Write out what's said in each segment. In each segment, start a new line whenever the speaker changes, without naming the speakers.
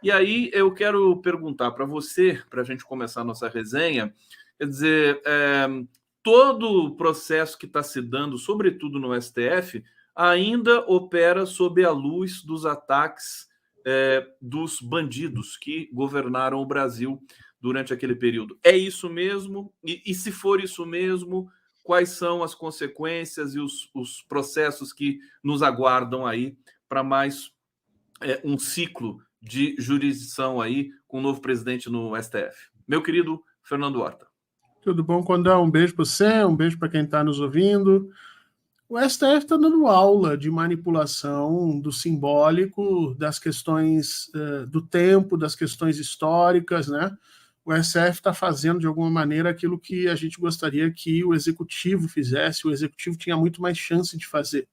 E aí eu quero perguntar para você, para a gente começar a nossa resenha, quer dizer, todo o processo que está se dando, sobretudo no STF, ainda opera sob a luz dos ataques dos bandidos que governaram o Brasil durante aquele período. É isso mesmo? E se for isso mesmo, quais são as consequências e os processos que nos aguardam aí para mais um ciclo de jurisdição aí com o novo presidente no STF? Meu querido Fernando Horta.
Tudo bom, Condão? Um beijo para você, um beijo para quem está nos ouvindo. O STF está dando aula de manipulação do simbólico, das questões do tempo, das questões históricas, né? O STF está fazendo, de alguma maneira, aquilo que a gente gostaria que o Executivo fizesse. O Executivo tinha muito mais chance de fazer.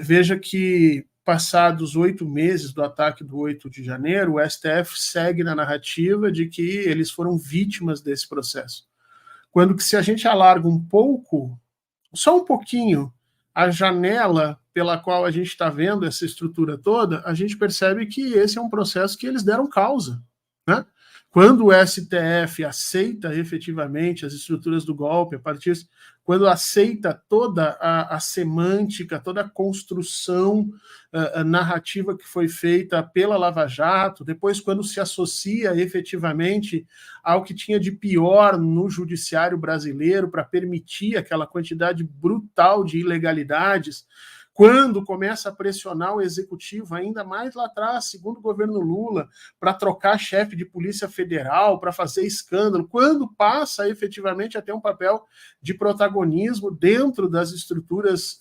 Veja que, passados 8 meses do ataque do 8 de janeiro, o STF segue na narrativa de que eles foram vítimas desse processo. Quando que, se a gente alarga um pouco, só um pouquinho, a janela pela qual a gente está vendo essa estrutura toda, a gente percebe que esse é um processo que eles deram causa, né? Quando o STF aceita efetivamente as estruturas do golpe, quando aceita toda a semântica, toda a construção narrativa que foi feita pela Lava Jato, depois quando se associa efetivamente ao que tinha de pior no judiciário brasileiro para permitir aquela quantidade brutal de ilegalidades, quando começa a pressionar o executivo, ainda mais lá atrás, segundo o governo Lula, para trocar chefe de Polícia Federal, para fazer escândalo, quando passa efetivamente a ter um papel de protagonismo dentro das estruturas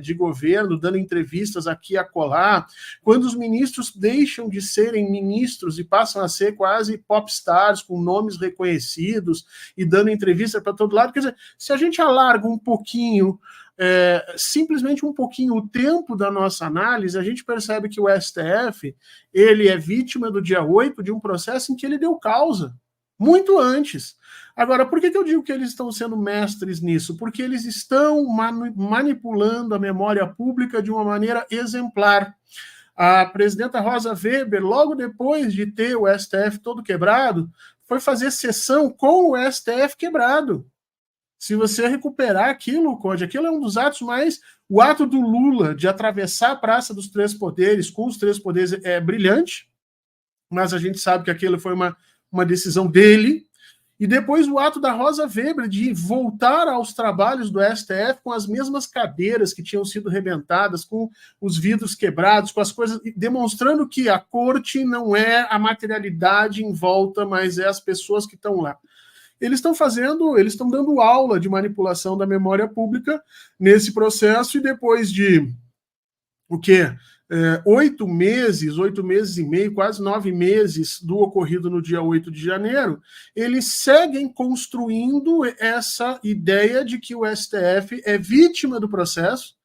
de governo, dando entrevistas aqui e acolá, quando os ministros deixam de serem ministros e passam a ser quase popstars, com nomes reconhecidos e dando entrevista para todo lado. Quer dizer, se a gente alarga um pouquinho, simplesmente um pouquinho o tempo da nossa análise, a gente percebe que o STF ele é vítima do dia 8 de um processo em que ele deu causa, muito antes. Agora, por que eu digo que eles estão sendo mestres nisso? Porque eles estão manipulando a memória pública de uma maneira exemplar. A presidenta Rosa Weber, logo depois de ter o STF todo quebrado, foi fazer sessão com o STF quebrado. Se você recuperar aquilo, Conde, aquilo é um dos atos mais... O ato do Lula de atravessar a Praça dos Três Poderes com os Três Poderes é brilhante, mas a gente sabe que aquilo foi uma decisão dele. E depois o ato da Rosa Weber de voltar aos trabalhos do STF com as mesmas cadeiras que tinham sido rebentadas, com os vidros quebrados, com as coisas, demonstrando que a corte não é a materialidade em volta, mas é as pessoas que estão lá. Eles estão dando aula de manipulação da memória pública nesse processo, e depois de 8 meses e meio, quase 9 meses do ocorrido no dia 8 de janeiro, eles seguem construindo essa ideia de que o STF é vítima do processo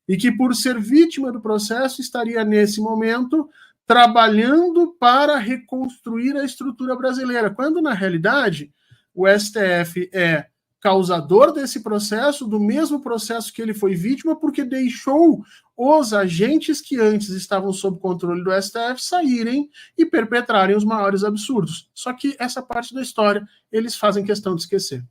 e que, por ser vítima do processo, estaria, nesse momento, trabalhando para reconstruir a estrutura brasileira, quando, na realidade, o STF é causador desse processo, do mesmo processo que ele foi vítima, porque deixou os agentes que antes estavam sob controle do STF saírem e perpetrarem os maiores absurdos. Só que essa parte da história eles fazem questão de esquecer.